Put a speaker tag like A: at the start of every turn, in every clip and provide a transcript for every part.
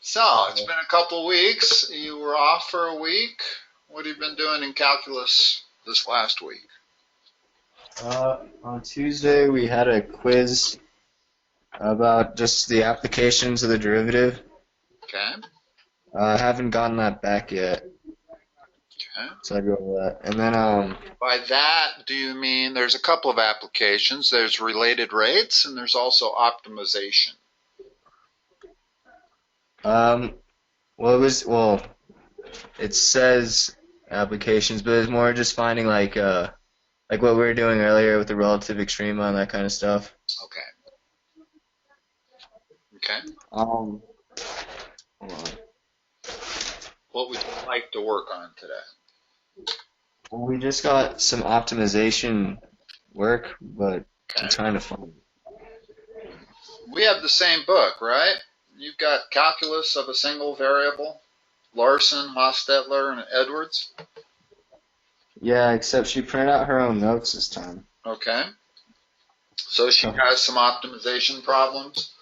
A: So, it's been a couple weeks. You were off for a week. What have you been doing in calculus this last week?
B: On Tuesday, we had a quiz about just the applications of the derivative.
A: Okay.
B: I haven't gotten that back yet,
A: Okay.
B: so I go over that. And then,
A: By that, do you mean there's a couple of applications? There's related rates, and there's also optimization.
B: it says applications, but it's more just finding like what we were doing earlier with the relative extrema and that kind of stuff.
A: Okay. Okay.
B: Hold on.
A: What would you like to work on today?
B: Well, we just got some optimization work, but
A: Okay.
B: I'm trying to find
A: We have the same book, right? You've got calculus of a single variable, Larson, Hostetler, and Edwards.
B: Yeah, except she printed out her own notes this time.
A: Okay. So she has some optimization problems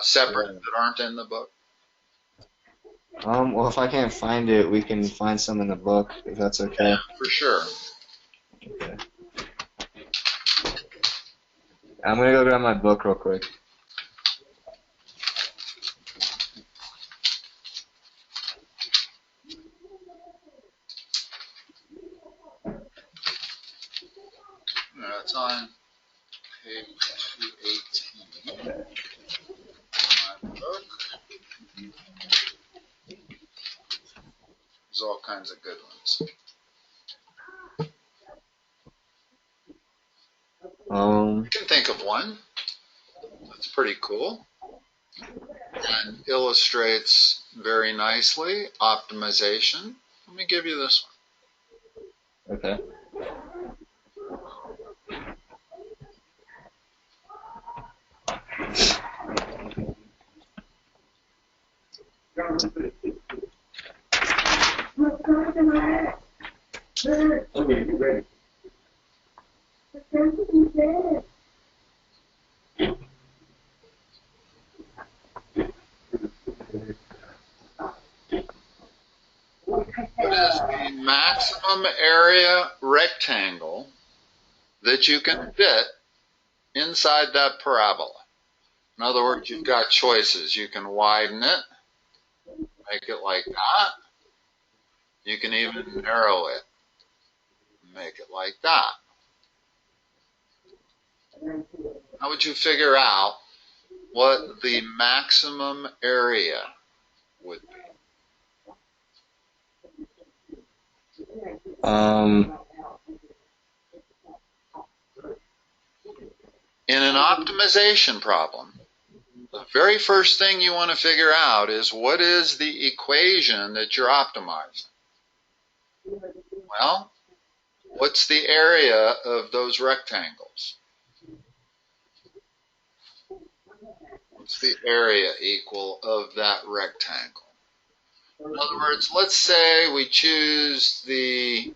A: separate that aren't in the book.
B: Well, if I can't find it, we can find some in the book, if that's okay.
A: Yeah, for sure.
B: Okay. I'm gonna go grab my book real quick.
A: It's on page 218 in my book. There's all kinds of good ones. You can think of one that's pretty cool and illustrates very nicely optimization. Let me give you this one.
B: Okay. Okay, you ready?
A: What is the maximum area rectangle that you can fit inside that parabola? In other words, you've got choices. You can widen it, make it like that. You can even narrow it, make it like that. How would you figure out what the maximum area would be? In an optimization problem, the very first thing you want to figure out is what is the equation that you're optimizing? Well, what's the area of those rectangles? What's the area equal of that rectangle? In other words, let's say we choose the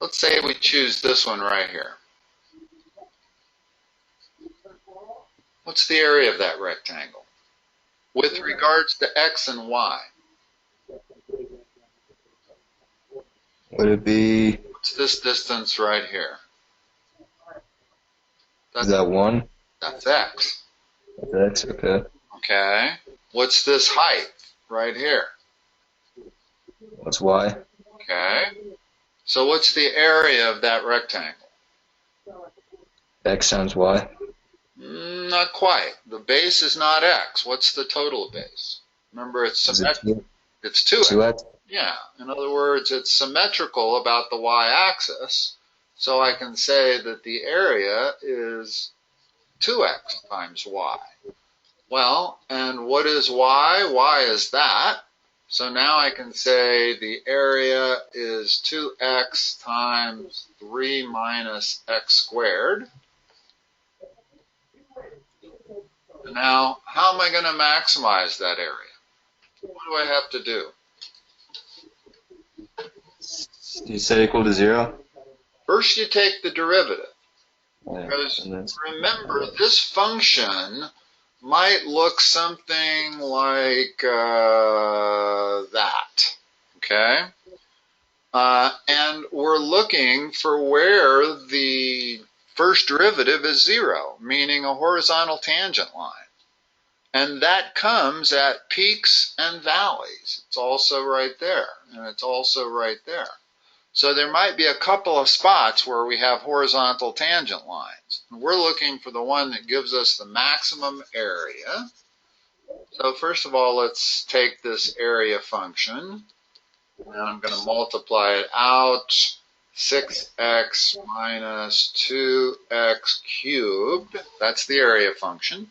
A: let's say we choose this one right here. What's the area of that rectangle with regards to x and y?
B: Would it be?
A: What's this distance right here?
B: Is that 1?
A: That's x.
B: That's okay.
A: Okay. What's this height right here?
B: That's y.
A: Okay. So what's the area of that rectangle?
B: X times y.
A: Not quite. The base is not x. What's the total base? Remember, it's symmetrical. It's 2x.
B: 2x?
A: Yeah. In other words, it's symmetrical about the y-axis. So I can say that the area is 2x times y. Well, and what is y? Y is that. So now I can say the area is 2x times 3 minus x squared. Now, how am I going to maximize that area? What do I have to do?
B: You said equal to 0?
A: First you take the derivative.
B: Yeah,
A: Because
B: and that's
A: remember, this function might look something like that. Okay? And we're looking for where the first derivative is 0, meaning a horizontal tangent line. And that comes at peaks and valleys. It's also right there, and it's also right there. So there might be a couple of spots where we have horizontal tangent lines. And we're looking for the one that gives us the maximum area. So first of all, let's take this area function. And I'm going to multiply it out. 6x minus 2x cubed. That's the area function.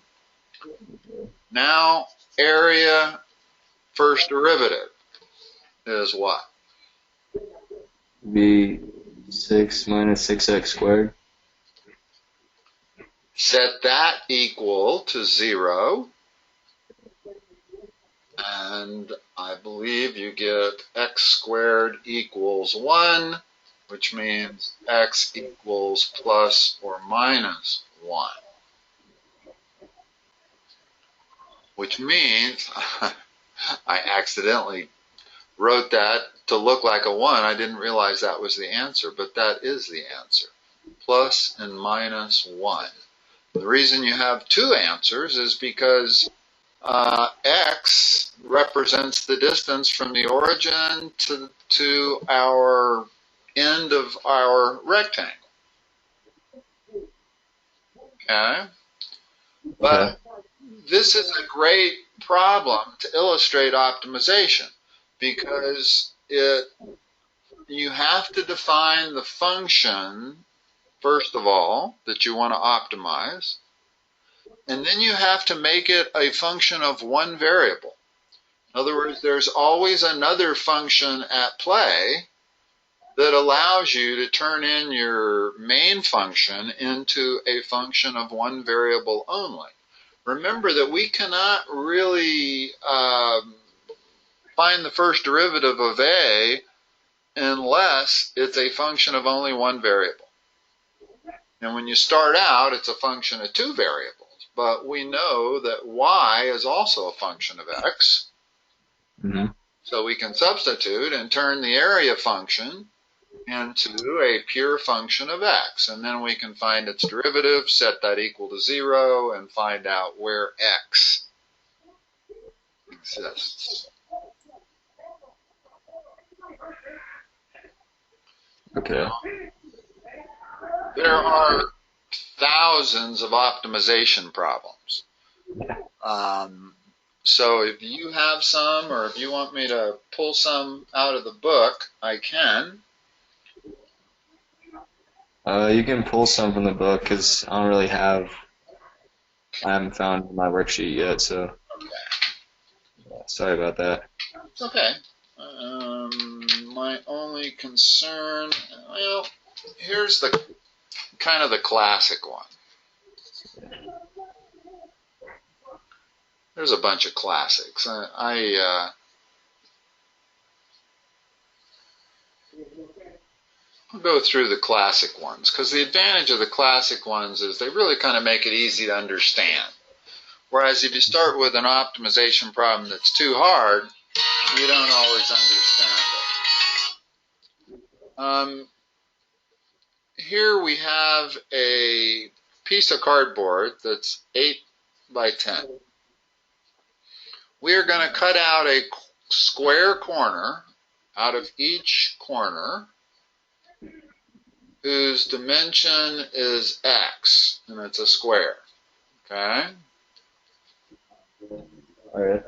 A: Now, area first derivative is what?
B: be 6 minus 6x squared.
A: Set that equal to 0. And I believe you get x squared equals 1, which means x equals plus or minus 1. Which means I accidentally wrote that to look like a 1. I didn't realize that was the answer, but that is the answer. Plus and minus 1. The reason you have two answers is because x represents the distance from the origin to our end of our rectangle. Okay? But this is a great problem to illustrate optimization because you have to define the function, first of all, that you want to optimize. And then you have to make it a function of one variable. In other words, there's always another function at play that allows you to turn in your main function into a function of one variable only. Remember that we cannot really find the first derivative of a unless it's a function of only one variable. And when you start out, it's a function of two variables. But we know that y is also a function of x.
B: Mm-hmm.
A: So we can substitute and turn the area function into a pure function of x. And then we can find its derivative, set that equal to 0, and find out where x exists.
B: Okay.
A: There are thousands of optimization problems. So if you have some, or if you want me to pull some out of the book, I can.
B: You can pull some from the book because I haven't found my worksheet yet, so sorry about that.
A: It's okay. My only concern, well, here's the kind of the classic one. There's a bunch of classics. I'll go through the classic ones because the advantage of the classic ones is they really kind of make it easy to understand. Whereas if you start with an optimization problem that's too hard, you don't always understand it. Here we have a piece of cardboard that's 8 by 10. We are going to cut out a square corner out of each corner whose dimension is x, and it's a square. Okay?
B: All right.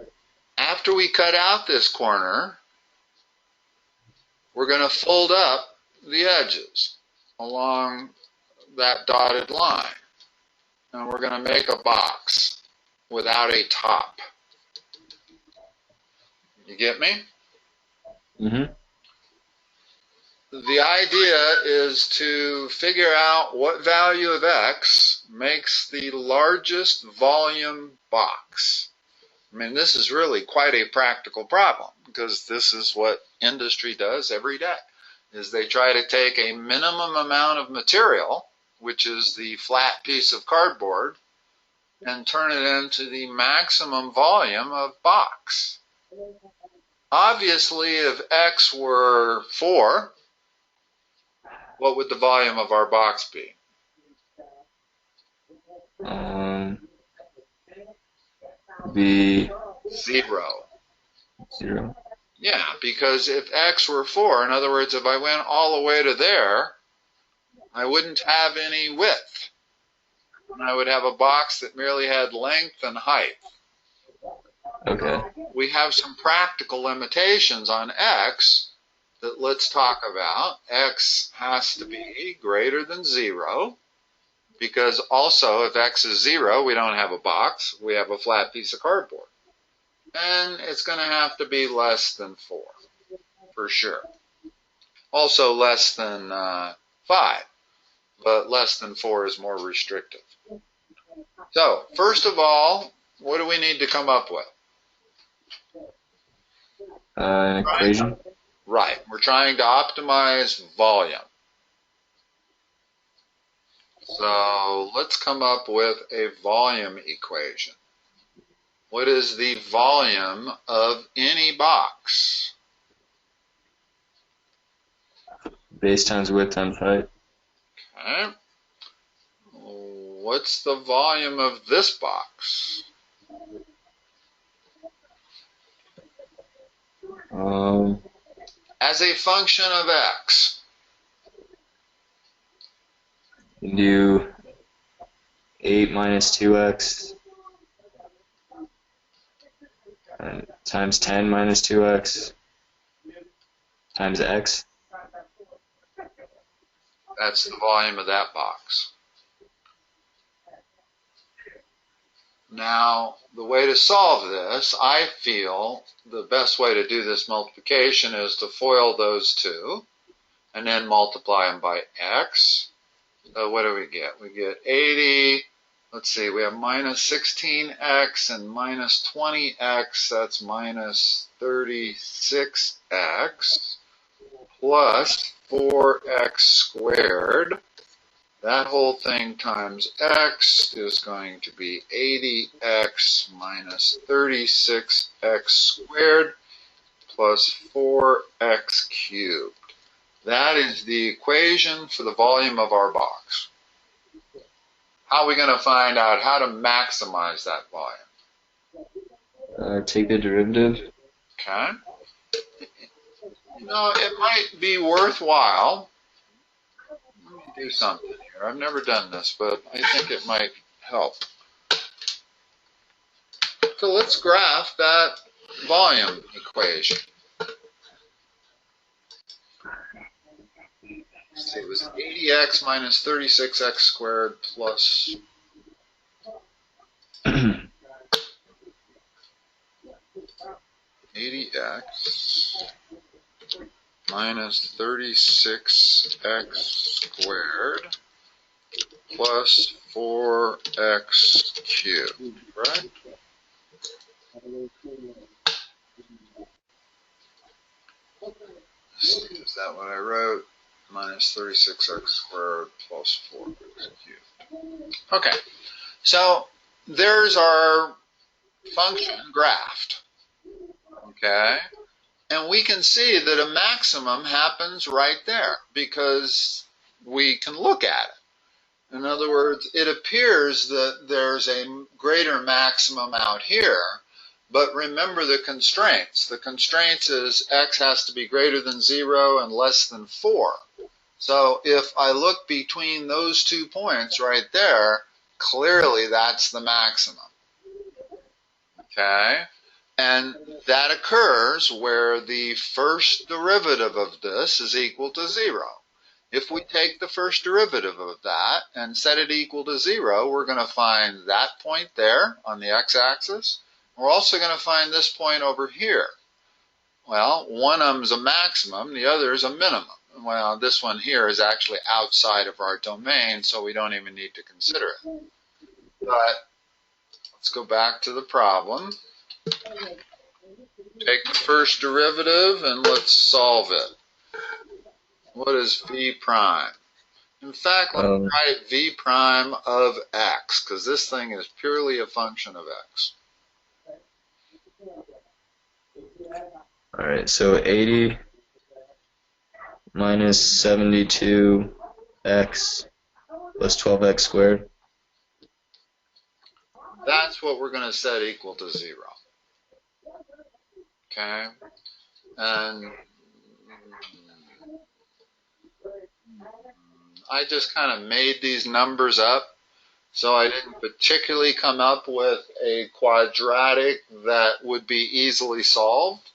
A: After we cut out this corner, we're going to fold up the edges along that dotted line. And we're going to make a box without a top. You get me?
B: Mm-hmm.
A: The idea is to figure out what value of x makes the largest volume box. I mean, this is really quite a practical problem because this is what industry does every day. is they try to take a minimum amount of material, which is the flat piece of cardboard, and turn it into the maximum volume of box. Obviously, if x were 4, what would the volume of our box be?
B: Be
A: 0.
B: 0.
A: Yeah, because if x were 4, in other words, if I went all the way to there, I wouldn't have any width. And I would have a box that merely had length and height.
B: Okay.
A: We have some practical limitations on x that let's talk about. X has to be greater than 0, because also if x is 0, we don't have a box, we have a flat piece of cardboard. And it's going to have to be less than 4, for sure. Also less than 5, but less than 4 is more restrictive. So, first of all, what do we need to come up with?
B: An equation?
A: Right. We're trying to optimize volume. So let's come up with a volume equation. What is the volume of any box?
B: Base times width times height.
A: Okay. What's the volume of this box? As a function of x.
B: You do 8 minus 2x times 10 minus 2x times x.
A: That's the volume of that box. Now, the way to solve this, I feel the best way to do this multiplication is to FOIL those two and then multiply them by x. So what do we get? We get 80, let's see, we have minus 16x and minus 20x, that's minus 36x, plus 4x squared. That whole thing times x is going to be 80x minus 36x squared plus 4x cubed. That is the equation for the volume of our box. How are we going to find out how to maximize that volume?
B: Take the derivative.
A: Okay. You know, it might be worthwhile. Let me do something here. I've never done this, but I think it might help. So let's graph that volume equation. Let's see, it was 80x minus 36x squared plus 80x minus 36x squared plus 4x cubed, right? Is that what I wrote? Minus 36x squared plus 4x cubed. Okay, so there's our function graphed. Okay, and we can see that a maximum happens right there because we can look at it. In other words, it appears that there's a greater maximum out here, but remember the constraints. The constraints is x has to be greater than 0 and less than 4. So if I look between those 2 points right there, clearly that's the maximum. Okay? And that occurs where the first derivative of this is equal to 0. If we take the first derivative of that and set it equal to 0, we're going to find that point there on the x-axis. We're also going to find this point over here. Well, one of them is a maximum, the other is a minimum. Well, this one here is actually outside of our domain, so we don't even need to consider it. But let's go back to the problem. Take the first derivative and let's solve it. What is v prime? In fact, let me
B: Um,
A: write v prime of x, because this thing is purely a function of x.
B: all right, so 80 minus 72x plus 12x squared.
A: That's what we're going to set equal to 0. Okay? And I just kind of made these numbers up, so I didn't particularly come up with a quadratic that would be easily solved.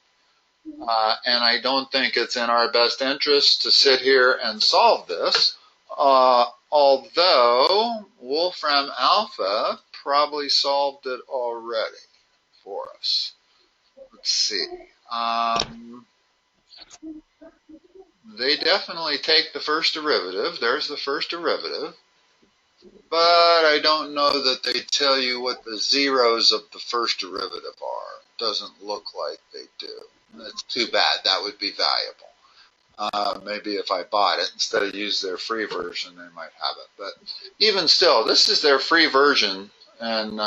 A: And I don't think it's in our best interest to sit here and solve this, although Wolfram Alpha probably solved it already for us. Let's see. They definitely take the first derivative. There's the first derivative. But I don't know that they tell you what the zeros of the first derivative are. Doesn't look like they do. That's too bad. That would be valuable. Maybe if I bought it instead of use their free version, they might have it. But even still, this is their free version, and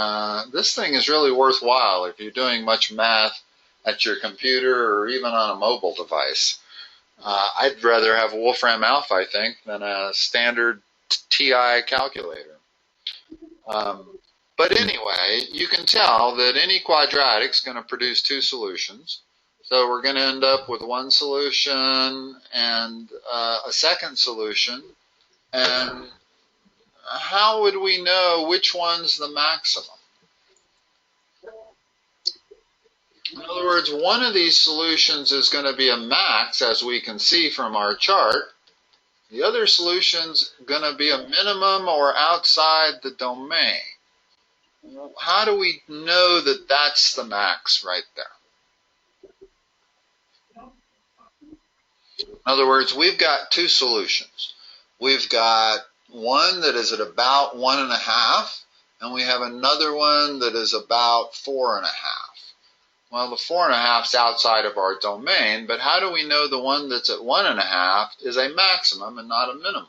A: this thing is really worthwhile if you're doing much math at your computer or even on a mobile device. I'd rather have Wolfram Alpha, I think, than a standard TI calculator. But anyway, you can tell that any quadratic is going to produce two solutions. So we're going to end up with one solution and a second solution. And how would we know which one's the maximum? In other words, one of these solutions is going to be a max, as we can see from our chart. The other solution's going to be a minimum or outside the domain. How do we know that that's the max right there? In other words, we've got two solutions. We've got one that is at about 1.5, and we have another one that is about 4.5. Well, the 4.5 is outside of our domain, but how do we know the one that's at 1.5 is a maximum and not a minimum?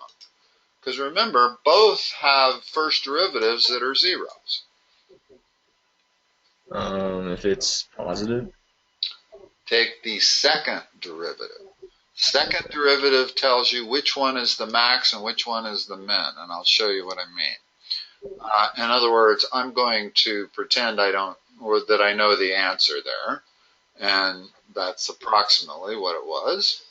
A: Because remember, both have first derivatives that are zeros.
B: If it's positive.
A: Take the second derivative. Second derivative tells you which one is the max and which one is the min, and I'll show you what I mean. In other words, I'm going to pretend I don't, or that I know the answer there, and that's approximately what it was.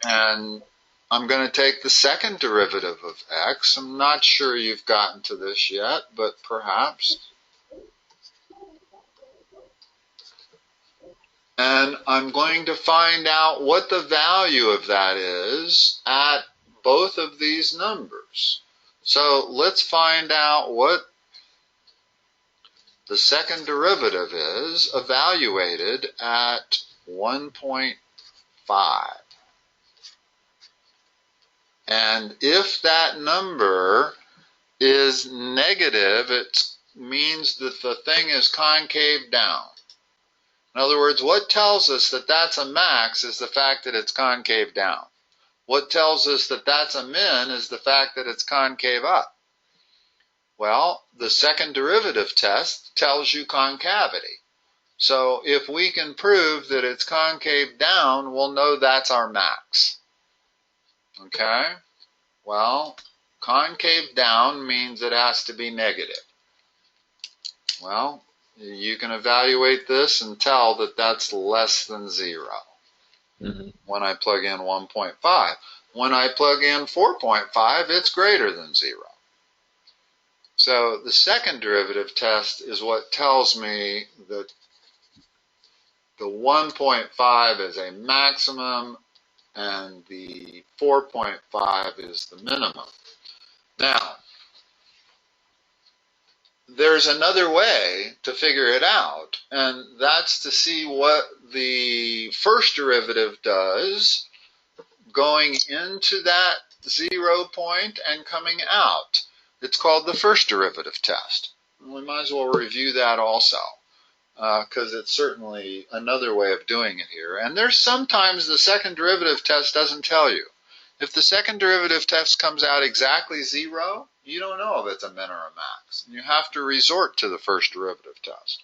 A: And I'm going to take the second derivative of x. I'm not sure you've gotten to this yet, but perhaps. And I'm going to find out what the value of that is at both of these numbers. So let's find out what the second derivative is evaluated at 1.5. And if that number is negative, it means that the thing is concave down. In other words, what tells us that that's a max is the fact that it's concave down. What tells us that that's a min is the fact that it's concave up. Well, the second derivative test tells you concavity. So if we can prove that it's concave down, we'll know that's our max. Okay? Well, concave down means it has to be negative. Well, you can evaluate this and tell that that's less than 0 when I plug in 1.5. When I plug in 4.5, it's greater than 0. So the second derivative test is what tells me that the 1.5 is a maximum and the 4.5 is the minimum. Now, there's another way to figure it out, and that's to see what the first derivative does going into that 0 point and coming out. It's called the first derivative test. We might as well review that also, because it's certainly another way of doing it here. And there's sometimes the second derivative test doesn't tell you. If the second derivative test comes out exactly 0, you don't know if it's a min or a max. You have to resort to the first derivative test.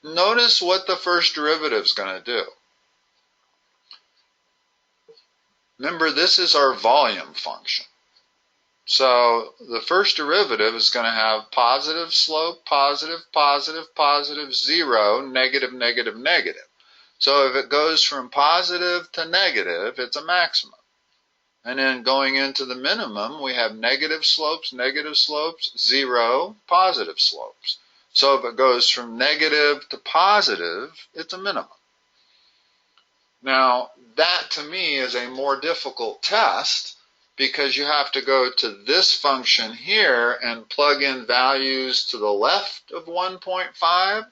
A: Notice what the first derivative is going to do. Remember, this is our volume function. So the first derivative is going to have positive slope, positive, positive, positive, 0, negative, negative, negative. So if it goes from positive to negative, it's a maximum. And then going into the minimum, we have negative slopes, 0, positive slopes. So if it goes from negative to positive, it's a minimum. Now, that to me is a more difficult test because you have to go to this function here and plug in values to the left of 1.5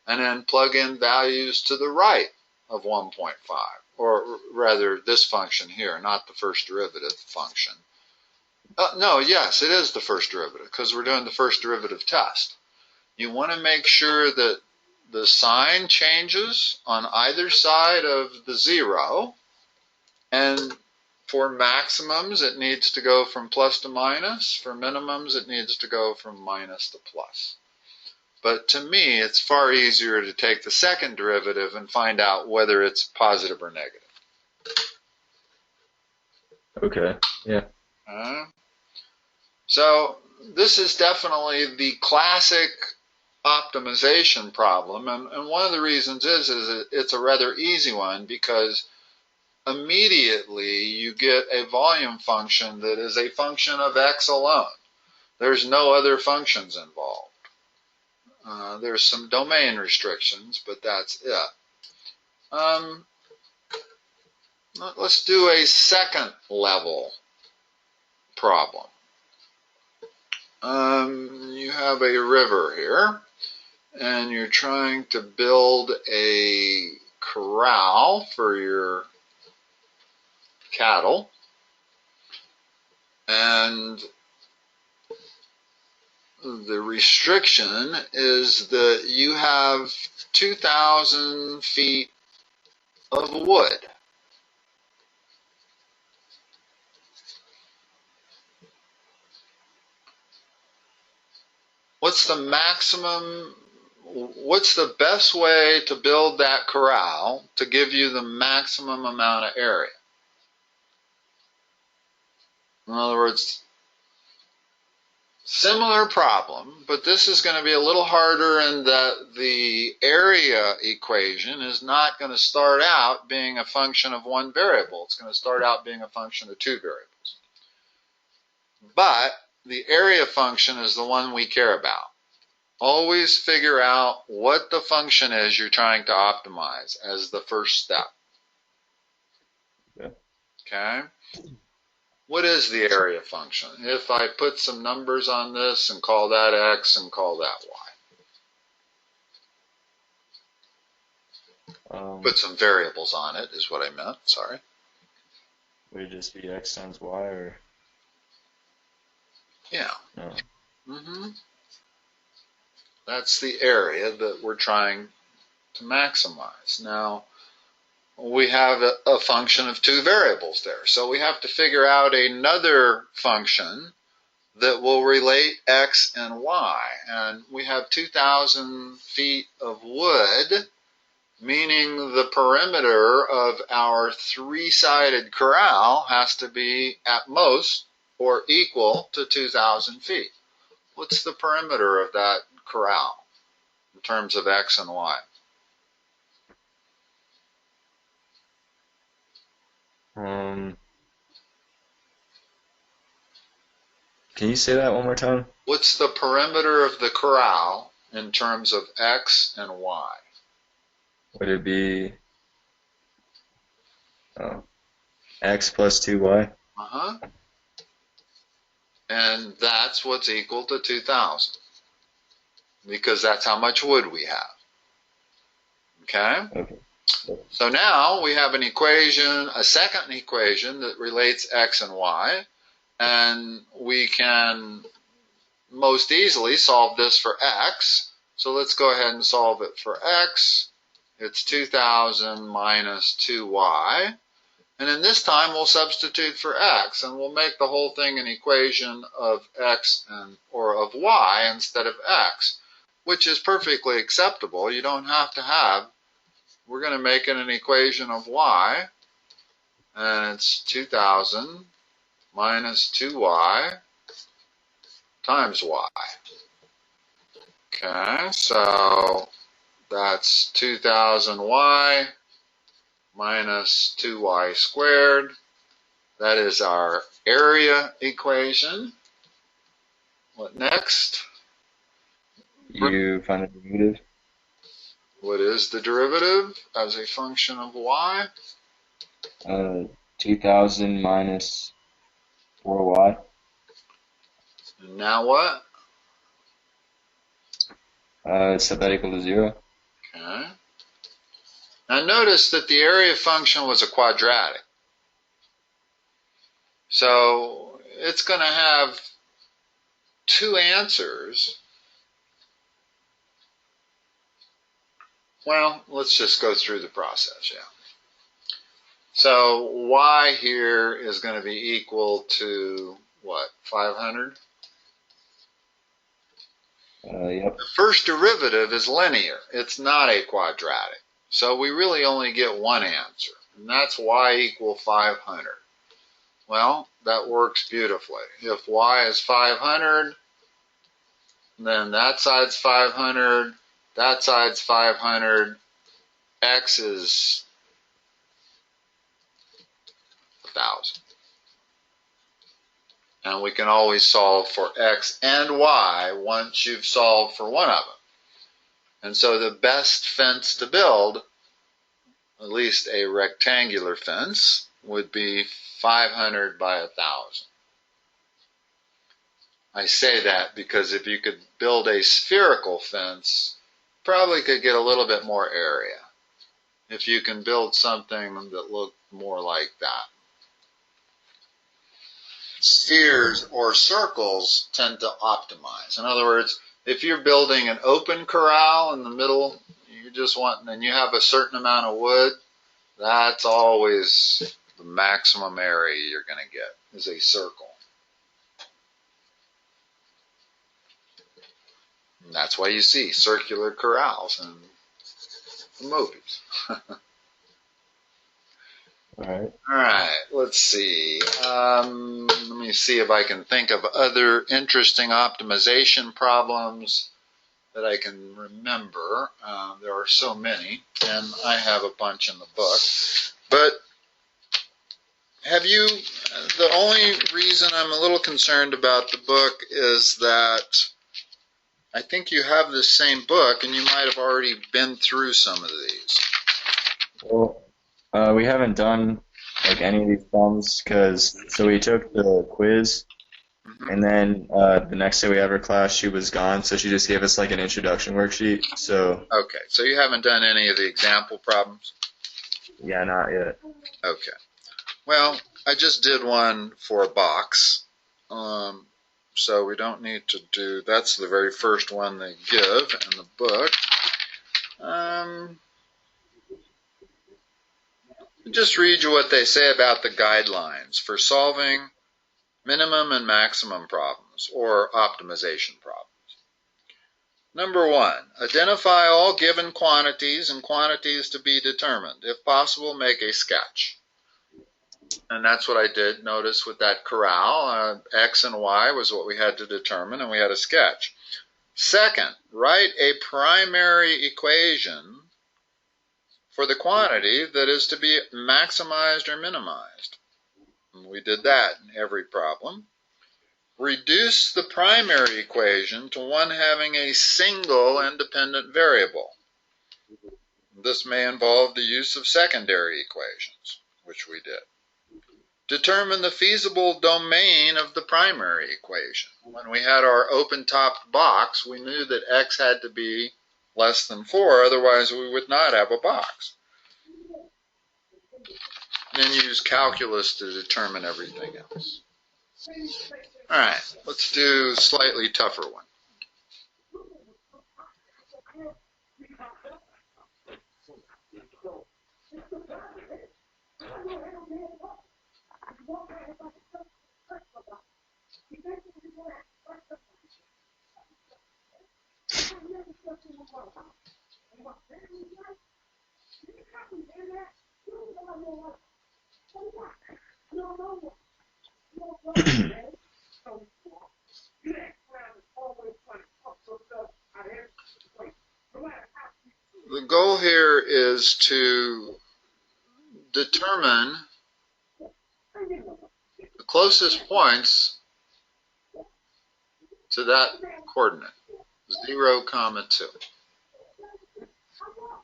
A: and then plug in values to the right of 1.5. Or rather, this function here, not the first derivative function. No, yes, it is the first derivative because we're doing the first derivative test. You want to make sure that the sign changes on either side of the 0, and for maximums it needs to go from plus to minus. For minimums it needs to go from minus to plus. But to me, it's far easier to take the second derivative and find out whether it's positive or negative.
B: Okay, yeah.
A: So this is definitely the classic optimization problem, and one of the reasons is it's a rather easy one because immediately you get a volume function that is a function of x alone. There's no other functions involved. There's some domain restrictions, but that's it. Let's do a second level problem. You have a river here, and you're trying to build a corral for your cattle, and the restriction is that you have 2,000 feet of wood. What's the maximum, what's the best way to build that corral to give you the maximum amount of area? In other words, similar problem, but this is going to be a little harder in that the area equation is not going to start out being a function of one variable. It's going to start out being a function of two variables. But the area function is the one we care about. Always figure out what the function is you're trying to optimize as the first step.
B: Yeah.
A: Okay? What is the area function? If I put some numbers on this and call that x and call that y. Put some variables on it is what I meant, sorry.
B: Would it just be x times y or?
A: Yeah.
B: No.
A: That's the area that we're trying to maximize. Now, we have a function of two variables there. So we have to figure out another function that will relate x and y. And we have 2,000 feet of wood, meaning the perimeter of our three-sided corral has to be at most or equal to 2,000 feet. What's the perimeter of that corral in terms of x and y?
B: Can you say that one more time?
A: What's the perimeter of the corral in terms of x and y?
B: Would it be x plus 2y?
A: And that's what's equal to 2,000. Because that's how much wood we have. Okay?
B: Okay.
A: So now we have an equation, a second equation that relates x and y. And we can most easily solve this for x. So let's go ahead and solve it for x. It's 2,000 minus 2y. And then this time we'll substitute for x, and we'll make the whole thing an equation of x or of y instead of x, which is perfectly acceptable. You don't have to have, we're going to make it an equation of y, and it's 2000 minus 2y times y. Okay, so that's 2000y minus 2y squared. That is our area equation. What next?
B: You find the derivative.
A: What is the derivative as a function of y?
B: 2000 minus 4y.
A: And now what?
B: Set that equal to 0.
A: Okay. Now notice that the area function was a quadratic. So it's going to have two answers. Well, let's just go through the process, yeah. So y here is going to be equal to what, 500?
B: Yep.
A: The first derivative is linear. It's not a quadratic. So we really only get one answer, and that's y equal 500. Well, that works beautifully. If y is 500, then that side's 500, that side's 500, x is 1,000. And we can always solve for x and y once you've solved for one of them. And so the best fence to build, at least a rectangular fence, would be 500 by 1,000. I say that because if you could build a spherical fence, probably could get a little bit more area. If you can build something that looked more like that. Spheres or circles tend to optimize. In other words, if you're building an open corral in the middle, you just want, and you have a certain amount of wood, that's always the maximum area you're going to get, is a circle. And that's why you see circular corrals in the movies.
B: Alright.
A: All right, let's see. Let me see if I can think of other interesting optimization problems that I can remember. There are so many, and I have a bunch in the book. But the only reason I'm a little concerned about the book is that I think you have this same book, and you might have already been through some of these.
B: Well, we haven't done like any of these problems so we took the quiz, and then the next day we had her class, she was gone, so she just gave us like an introduction worksheet. So
A: Okay, so you haven't done any of the example problems?
B: yeah, not yet.
A: Okay. Well, I just did one for a box, so we don't need to do, that's the very first one they give in the book. Just read you what they say about the guidelines for solving minimum and maximum problems, or optimization problems. Number 1, identify all given quantities and quantities to be determined. If possible, make a sketch. And that's what I did. Notice with that corral, x and y was what we had to determine, and we had a sketch. Second, write a primary equation for the quantity that is to be maximized or minimized. And we did that in every problem. Reduce the primary equation to one having a single independent variable. This may involve the use of secondary equations, which we did. Determine the feasible domain of the primary equation. When we had our open-topped box, we knew that x had to be less than 4, otherwise we would not have a box. And then use calculus to determine everything else. All right, let's do a slightly tougher one. The goal here is to determine the closest points to that coordinate, 0, 2.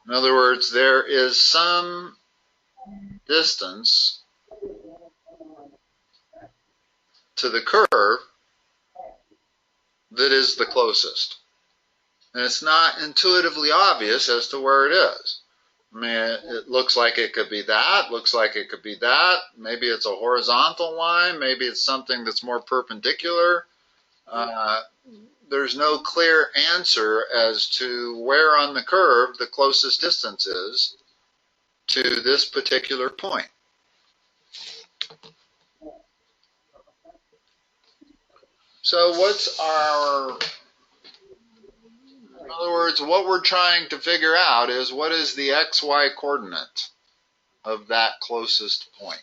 A: In other words, there is some distance to the curve that is the closest. And it's not intuitively obvious as to where it is. I mean, it looks like it could be that, looks like it could be that. Maybe it's a horizontal line, maybe it's something that's more perpendicular. There's no clear answer as to where on the curve the closest distance is to this particular point. So what's our, in other words, what we're trying to figure out is what is the xy coordinate of that closest point.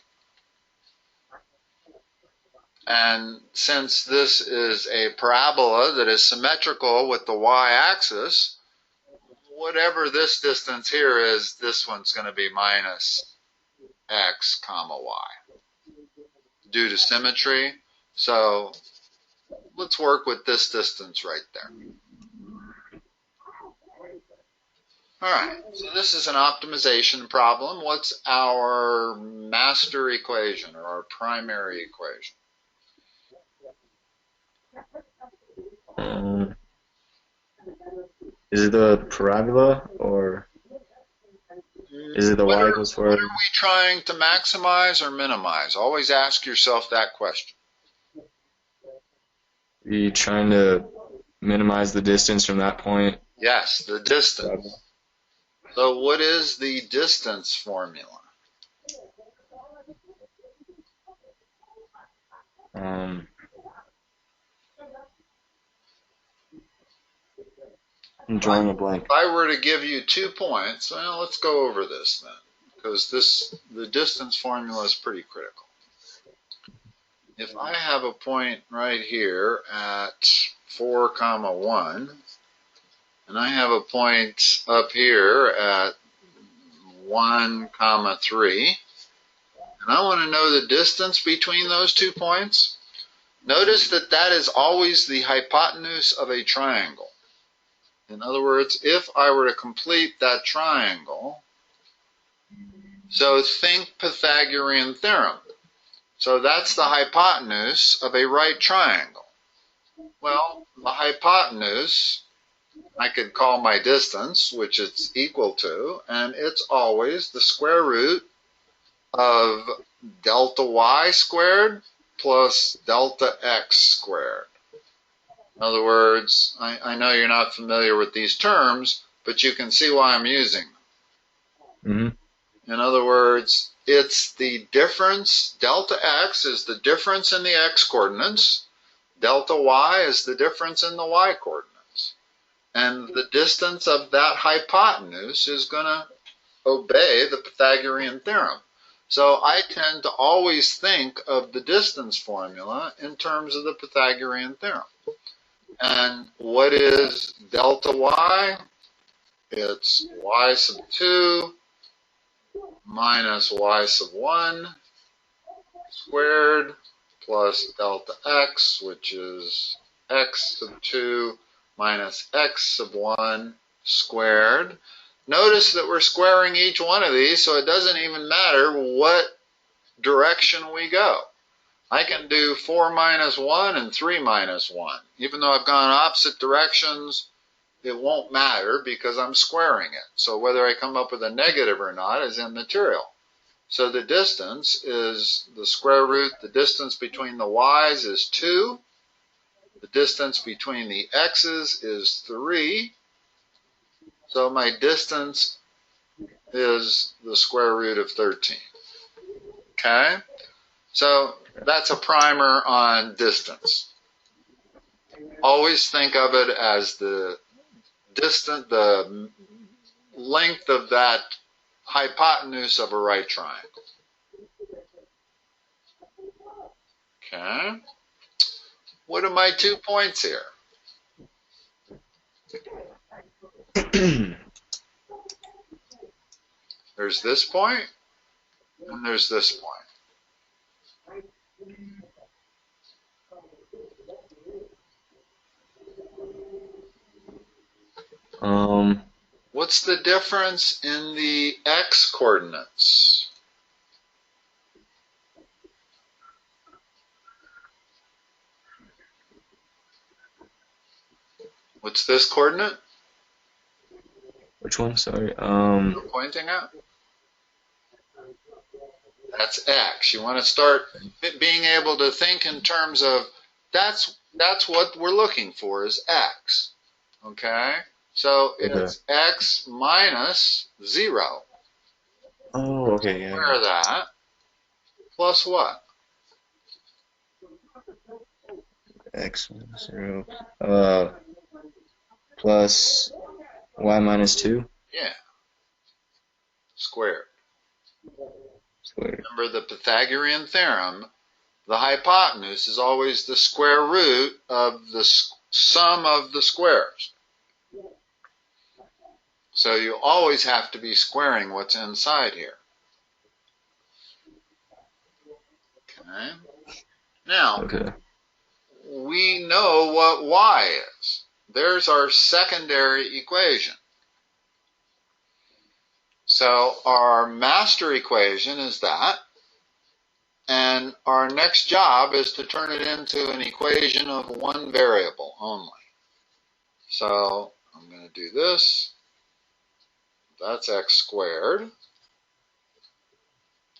A: And since this is a parabola that is symmetrical with the y-axis, whatever this distance here is, this one's going to be minus x comma y due to symmetry. So let's work with this distance right there. All right, so this is an optimization problem. What's our master equation or our primary equation?
B: Is it the parabola or is it the y equals 4?
A: What are we trying to maximize or minimize? Always ask yourself that question.
B: Are you trying to minimize the distance from that point?
A: Yes, the distance. So what is the distance formula?
B: I'm drawing a blank.
A: If I were to give you 2 points, well, let's go over this then, because the distance formula is pretty critical. If I have a point right here at 4, 1, and I have a point up here at 1, 3, and I want to know the distance between those 2 points, notice that that is always the hypotenuse of a triangle. In other words, if I were to complete that triangle, so think Pythagorean theorem. So that's the hypotenuse of a right triangle. Well, the hypotenuse, I could call my distance, which it's equal to, and it's always the square root of delta y squared plus delta x squared. In other words, I know you're not familiar with these terms, but you can see why I'm using them.
B: Mm-hmm.
A: In other words, it's the difference, delta x is the difference in the x coordinates, delta y is the difference in the y coordinates. And the distance of that hypotenuse is going to obey the Pythagorean theorem. So I tend to always think of the distance formula in terms of the Pythagorean theorem. And what is delta y? It's y sub 2 minus y sub 1 squared plus delta x, which is x sub 2 minus x sub 1 squared. Notice that we're squaring each one of these, so it doesn't even matter what direction we go. I can do 4 minus 1 and 3 minus 1. Even though I've gone opposite directions, it won't matter because I'm squaring it. So whether I come up with a negative or not is immaterial. So the distance is the square root. The distance between the y's is 2. The distance between the x's is 3. So my distance is the square root of 13. Okay? So that's a primer on distance. Always think of it as the length of that hypotenuse of a right triangle. Okay. What are my 2 points here? There's this point, and there's this point. What's the difference in the x coordinates? What's this coordinate?
B: Which one? Sorry.
A: You're pointing at? That's x. You want to start being able to think in terms of that's what we're looking for is x. Okay? So it's x minus 0.
B: Oh, okay, yeah.
A: Square that. Plus what?
B: X minus 0. Plus y minus 2.
A: Yeah. Squared.
B: Squared.
A: Remember the Pythagorean theorem, the hypotenuse is always the square root of the sum of the squares. So you always have to be squaring what's inside here. Okay. Now, we know what y is. There's our secondary equation. So our master equation is that, and our next job is to turn it into an equation of one variable only. So I'm going to do this. That's x squared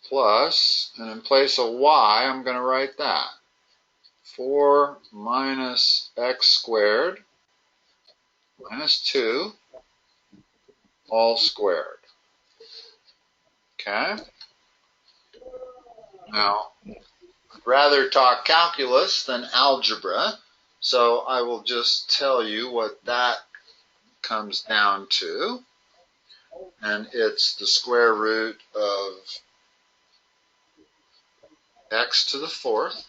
A: plus, and in place of y, I'm going to write that. 4 minus x squared minus 2 all squared. Okay? Now, I'd rather talk calculus than algebra, so I will just tell you what that comes down to. And it's the square root of x to the 4th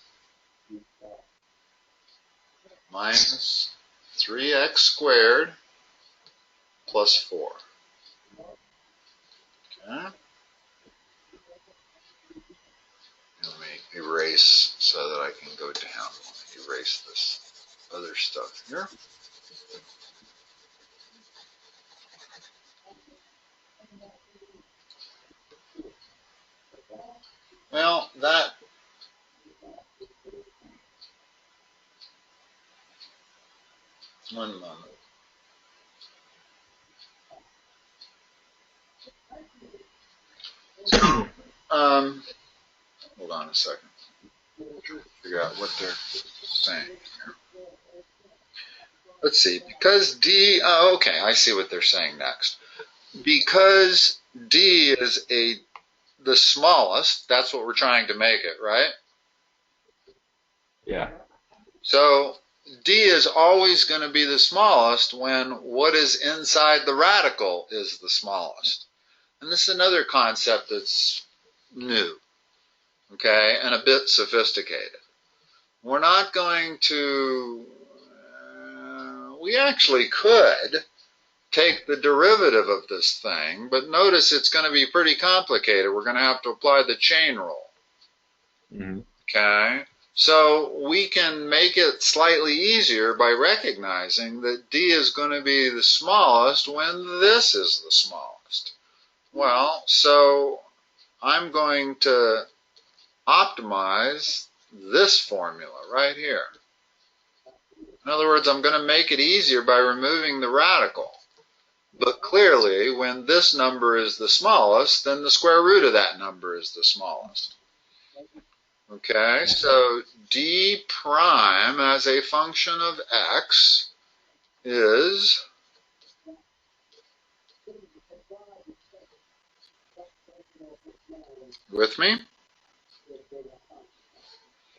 A: minus 3x squared plus 4. Okay? Let me erase so that I can go down. Let me erase this other stuff here. Well, that one moment. So, hold on a second. Figure out what they're saying here. Let's see. Because D, oh, okay, I see what they're saying next. Because D is the smallest, that's what we're trying to make it, right?
B: Yeah.
A: So D is always going to be the smallest when what is inside the radical is the smallest. And this is another concept that's new, okay, and a bit sophisticated. We're not going to, we actually could take the derivative of this thing, but notice it's going to be pretty complicated. We're going to have to apply the chain rule.
B: Mm-hmm.
A: Okay? So we can make it slightly easier by recognizing that D is going to be the smallest when this is the smallest. Well, so I'm going to optimize this formula right here. In other words, I'm going to make it easier by removing the radical. But clearly, when this number is the smallest, then the square root of that number is the smallest. Okay, so d prime as a function of x is with me?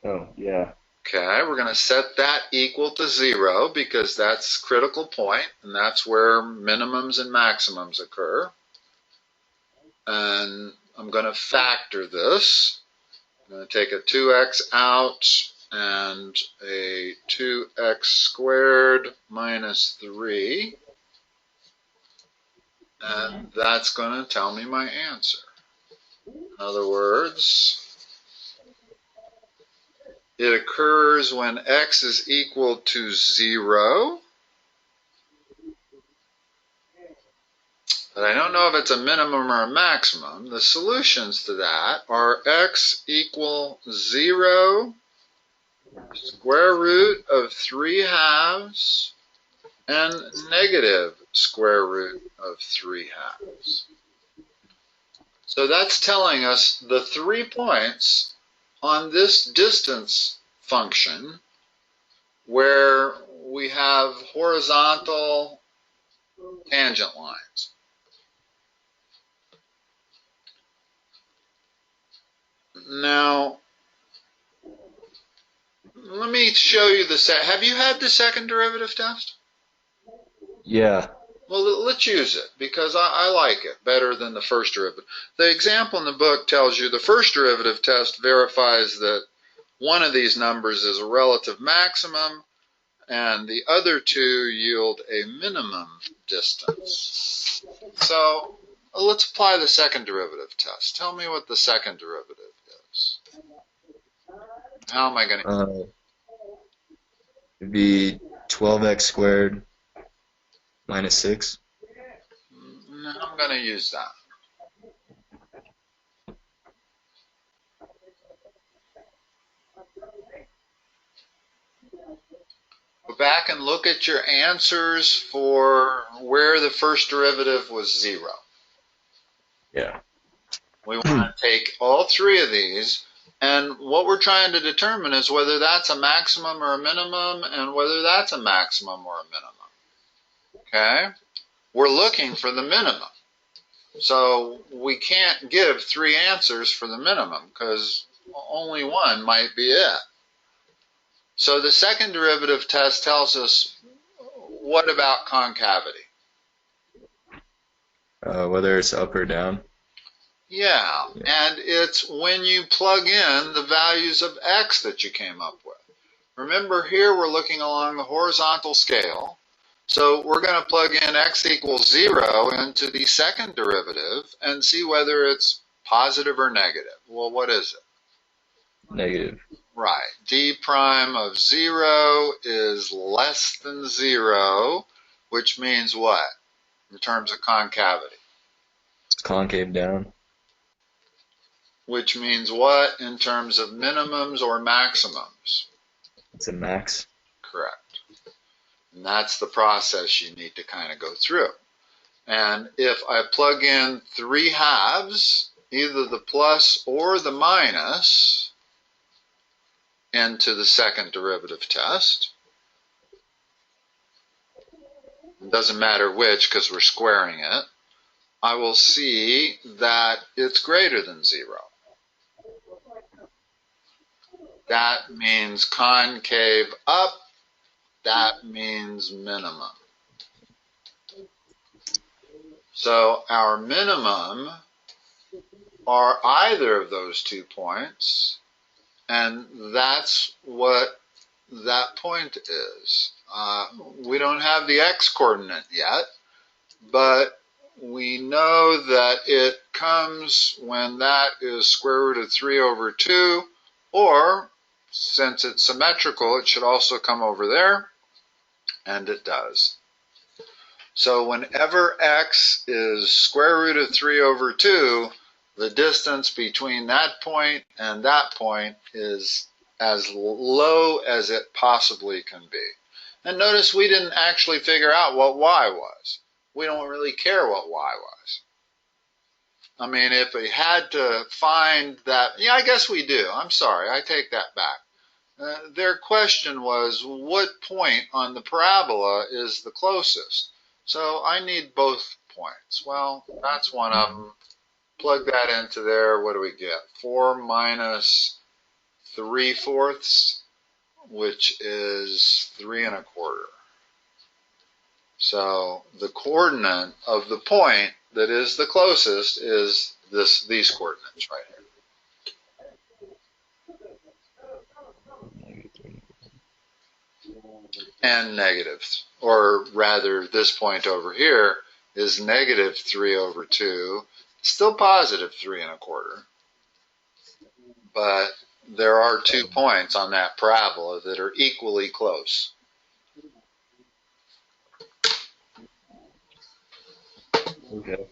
B: Oh, yeah.
A: Okay, we're going to set that equal to 0 because that's critical point, and that's where minimums and maximums occur. And I'm going to factor this. I'm going to take a 2x out, and a 2x squared minus 3. And that's going to tell me my answer. In other words, it occurs when x is equal to 0. But I don't know if it's a minimum or a maximum. The solutions to that are x equal 0, square root of 3 halves, and negative square root of 3 halves. So that's telling us the 3 points on this distance function where we have horizontal tangent lines. Now, let me show you the set. Have you had the second derivative test?
B: Yeah.
A: Well, let's use it because I like it better than the first derivative. The example in the book tells you the first derivative test verifies that one of these numbers is a relative maximum and the other two yield a minimum distance. So let's apply the second derivative test. Tell me what the second derivative is. How am I going to...
B: It'd be 12x squared minus 6.
A: I'm going to use that. Go back and look at your answers for where the first derivative was 0.
B: Yeah.
A: We want to take all 3 of these, and what we're trying to determine is whether that's a maximum or a minimum, and whether that's a maximum or a minimum. Okay? We're looking for the minimum. So we can't give 3 answers for the minimum, because only one might be it. So the second derivative test tells us, what about concavity?
B: Whether it's up or down.
A: Yeah, and it's when you plug in the values of x that you came up with. Remember, here we're looking along the horizontal scale. So we're going to plug in x equals 0 into the second derivative and see whether it's positive or negative. Well, what is it?
B: Negative.
A: Right. D prime of 0 is less than 0, which means what in terms of concavity?
B: It's concave down.
A: Which means what in terms of minimums or maximums?
B: It's a max.
A: Correct. And that's the process you need to kind of go through. And if I plug in 3 halves, either the plus or the minus, into the second derivative test, it doesn't matter which because we're squaring it, I will see that it's greater than 0. That means concave up. That means minimum. So our minimum are either of those 2 points, and that's what that point is. We don't have the x-coordinate yet, but we know that it comes when that is square root of 3 over 2, or since it's symmetrical, it should also come over there, and it does. So whenever x is square root of 3 over 2, the distance between that point and that point is as low as it possibly can be. And notice we didn't actually figure out what y was. We don't really care what y was. I mean, if we had to find that, yeah, I guess we do. I'm sorry, I take that back. Their question was, what point on the parabola is the closest? So I need both points. Well, that's one of them. Plug that into there. What do we get? 4 minus 3/4, which is 3 1/4. So the coordinate of the point that is the closest is these coordinates right here. and negative, or rather this point over here is negative 3 over 2, still positive 3 1/4. But there are 2 points on that parabola that are equally close.
B: Okay.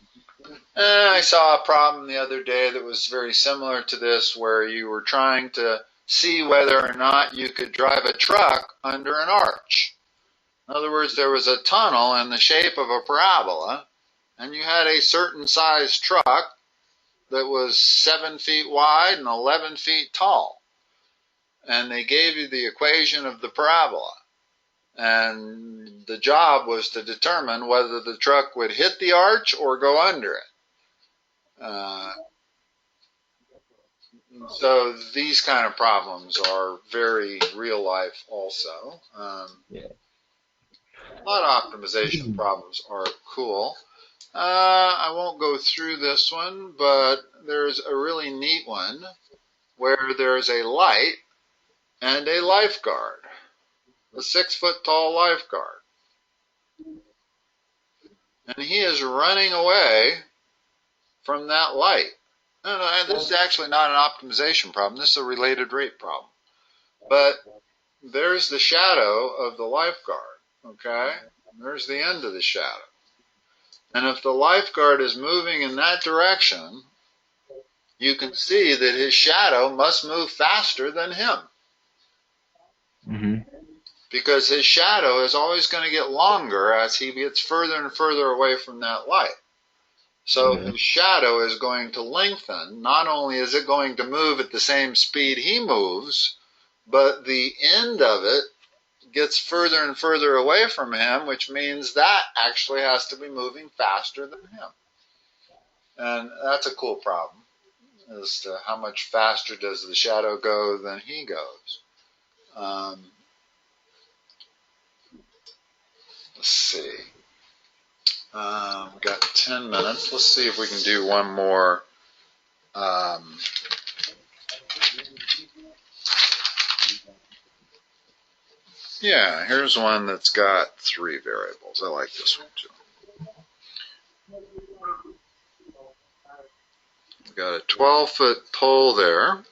A: I saw a problem the other day that was very similar to this, where you were trying to see whether or not you could drive a truck under an arch. In other words, there was a tunnel in the shape of a parabola, and you had a certain size truck that was 7 feet wide and 11 feet tall. And they gave you the equation of the parabola. And the job was to determine whether the truck would hit the arch or go under it. So these kind of problems are very real life also.
B: Yeah.
A: A lot of optimization problems are cool. I won't go through this one, but there's a really neat one where there's a light and a lifeguard, a 6-foot tall lifeguard. And he is running away from that light. No, this is actually not an optimization problem. This is a related rate problem. But there's the shadow of the lifeguard, okay? There's the end of the shadow. And if the lifeguard is moving in that direction, you can see that his shadow must move faster than him.
B: Mm-hmm.
A: Because his shadow is always going to get longer as he gets further and further away from that light. So his shadow is going to lengthen. Not only is it going to move at the same speed he moves, but the end of it gets further and further away from him, which means that actually has to be moving faster than him. And that's a cool problem, as to how much faster does the shadow go than he goes. Let's see. We've got 10 minutes. Let's see if we can do one more. Yeah, here's one that's got 3 variables. I like this one too. We've got a 12-foot pole there.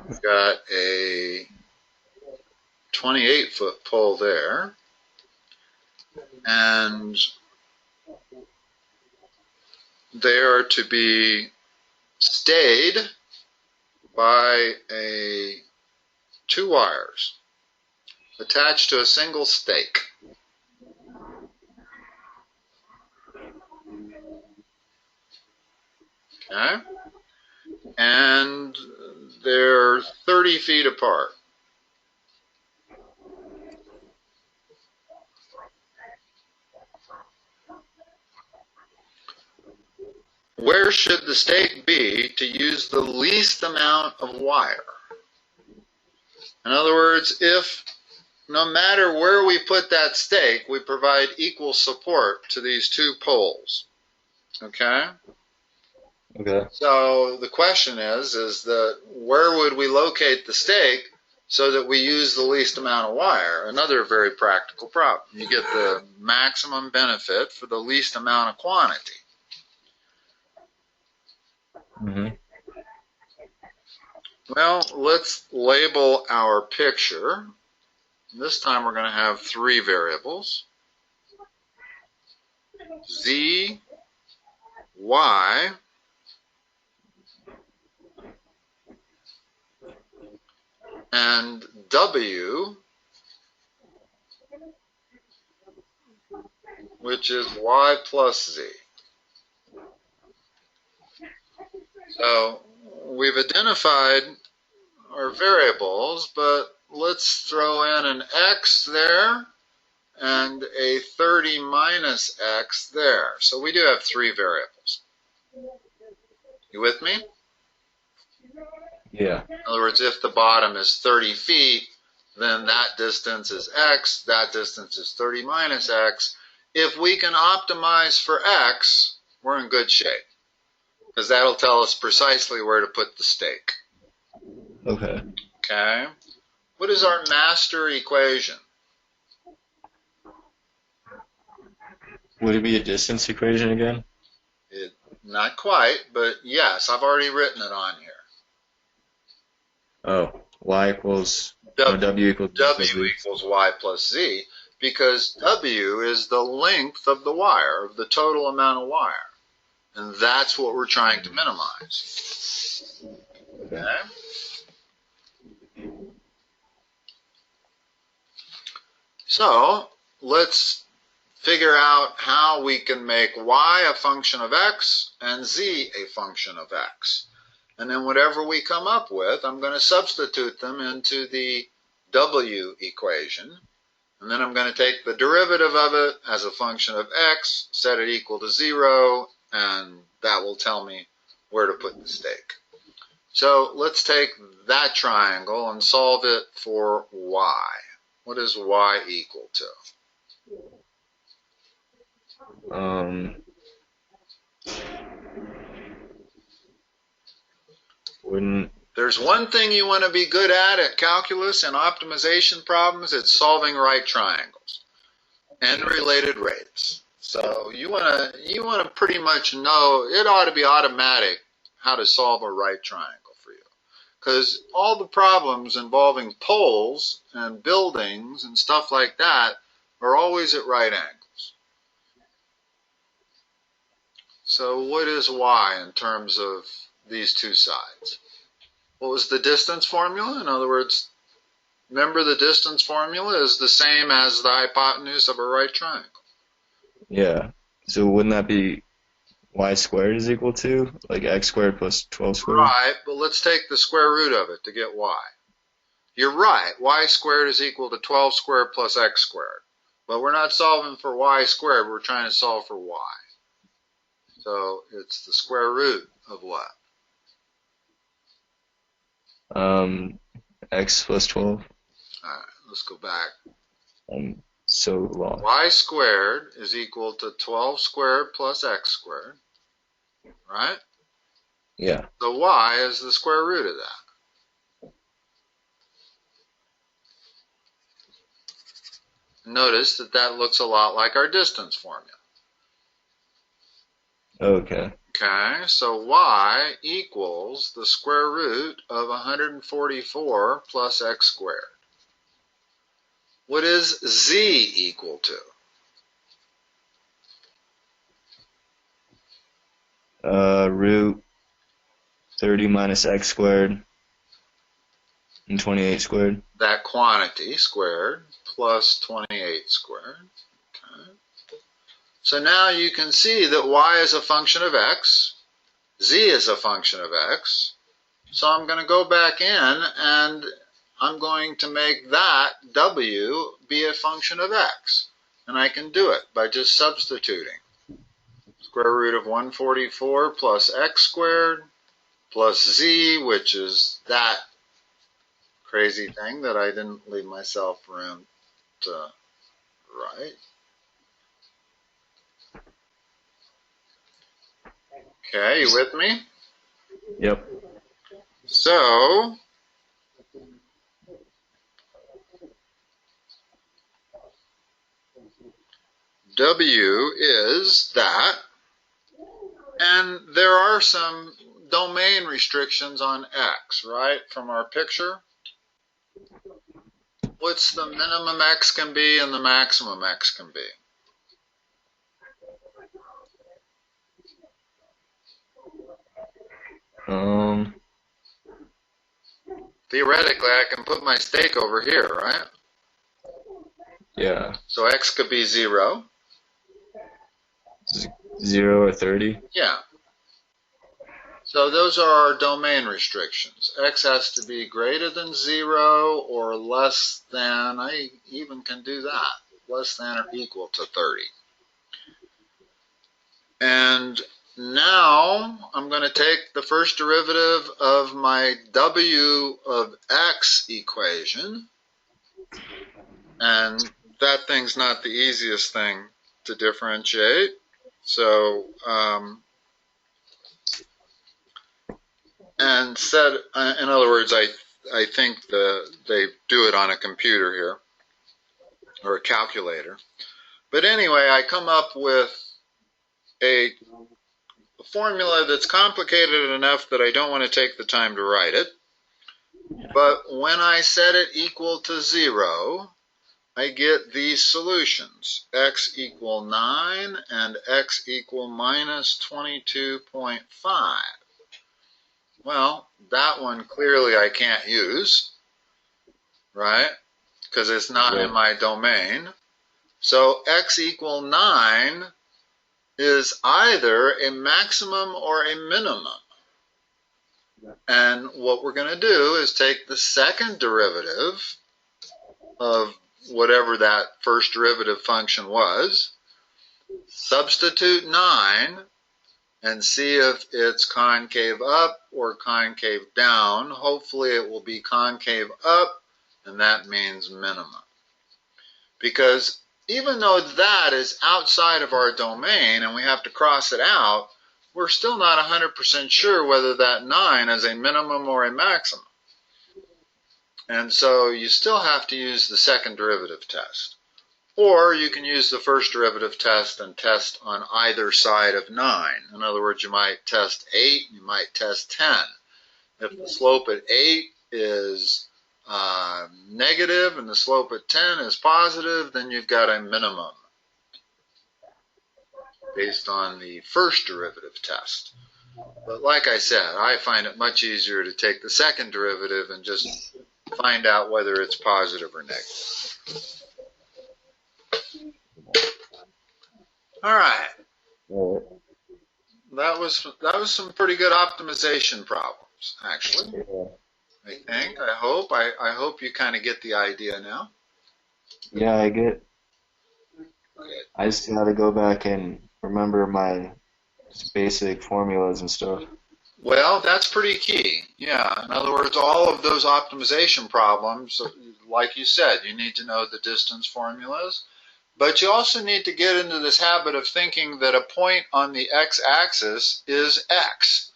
A: We've got a 28-foot pole there. And they are to be stayed by 2 wires attached to a single stake. Okay? And they're 30 feet apart. Where should the stake be to use the least amount of wire? In other words, if no matter where we put that stake, we provide equal support to these 2 poles. Okay?
B: Okay.
A: So the question is that where would we locate the stake so that we use the least amount of wire? Another very practical problem. You get the maximum benefit for the least amount of quantity.
B: Mm-hmm.
A: Well, let's label our picture. This time we're going to have 3 variables. Z, Y, and W, which is Y plus Z. So we've identified our variables, but let's throw in an X there and a 30 minus X there. So we do have 3 variables. You with me?
B: Yeah.
A: In other words, if the bottom is 30 feet, then that distance is X, that distance is 30 minus X. If we can optimize for X, we're in good shape, because that'll tell us precisely where to put the stake.
B: Okay.
A: Okay? What is our master equation?
B: Would it be a distance equation again?
A: Not quite, but yes, I've already written it on here.
B: Oh, y equals,
A: W
B: equals
A: equals y plus z, because W is the length of the wire, of the total amount of wire. And that's what we're trying to minimize. Okay? So, let's figure out how we can make y a function of x and z a function of x. And then whatever we come up with, I'm going to substitute them into the W equation. And then I'm going to take the derivative of it as a function of x, set it equal to 0, and that will tell me where to put the stake. So let's take that triangle and solve it for y. What is y equal to? There's one thing you want to be good at calculus and optimization problems, it's solving right triangles and related rates. So you want to pretty much know, it ought to be automatic how to solve a right triangle for you. Because all the problems involving poles and buildings and stuff like that are always at right angles. So what is y in terms of these two sides? What was the distance formula? In other words, remember the distance formula is the same as the hypotenuse of a right triangle.
B: Yeah. So wouldn't that be y squared is equal to, like, x squared plus 12 squared?
A: Right, but let's take the square root of it to get y. You're right, y squared is equal to 12 squared plus x squared. But we're not solving for y squared, we're trying to solve for y. So it's the square root of what?
B: X plus 12.
A: All right, let's go back.
B: I'm so lost.
A: Y squared is equal to 12 squared plus x squared, right?
B: Yeah.
A: So y is the square root of that. Notice that that looks a lot like our distance formula.
B: Okay.
A: Okay, so y equals the square root of 144 plus x squared. What is z equal to?
B: Root 30 minus x squared and 28 squared.
A: That quantity squared plus 28 squared. Okay. So now you can see that y is a function of x, z is a function of x. So I'm going to go back in and I'm going to make that w be a function of x. And I can do it by just substituting. Square root of 144 plus x squared plus z, which is that crazy thing that I didn't leave myself room to write. Okay, you with me?
B: Yep.
A: So, W is that, and there are some domain restrictions on X, right, from our picture. What's the minimum X can be and the maximum X can be? Theoretically, I can put my stake over here, right?
B: Yeah.
A: So X could be 0.
B: 0 or 30?
A: Yeah. So those are our domain restrictions. X has to be greater than 0 or less than, I even can do that, less than or equal to 30. And now I'm going to take the first derivative of my w of x equation, and that thing's not the easiest thing to differentiate. So, and said, in other words, I think they do it on a computer here, or a calculator. But anyway, I come up with a formula that's complicated enough that I don't want to take the time to write it. But when I set it equal to 0, I get these solutions. X equal 9 and x equal minus 22.5. Well, that one clearly I can't use, right? Because it's not in my domain. So x equal 9 is either a maximum or a minimum. And what we're going to do is take the second derivative of whatever that first derivative function was, substitute 9, and see if it's concave up or concave down. Hopefully it will be concave up, and that means minimum. Because even though that is outside of our domain and we have to cross it out, we're still not 100% sure whether that 9 is a minimum or a maximum. And so you still have to use the second derivative test. Or you can use the first derivative test and test on either side of 9. In other words, you might test 8, you might test 10. If the slope at 8 is negative and the slope at 10 is positive, then you've got a minimum based on the first derivative test. But like I said, I find it much easier to take the second derivative and just find out whether it's positive or negative. All right. That was some pretty good optimization problems, actually. I think. I hope. I hope you kind of get the idea now.
B: Yeah, I get.
A: Good.
B: I just gotta go back and remember my basic formulas and stuff.
A: Well, that's pretty key. Yeah. In other words, all of those optimization problems, like you said, you need to know the distance formulas, but you also need to get into this habit of thinking that a point on the x-axis is x.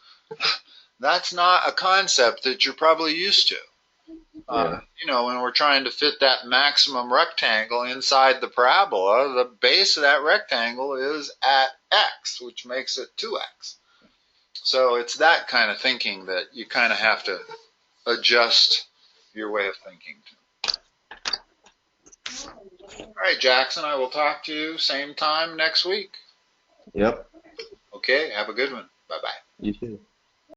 A: That's not a concept that you're probably used to. You know, when we're trying to fit that maximum rectangle inside the parabola, the base of that rectangle is at x, which makes it 2x. So it's that kind of thinking that you kind of have to adjust your way of thinking to. All right, Jackson, I will talk to you same time next week.
B: Yep.
A: Okay, have a good one. Bye-bye.
B: You too.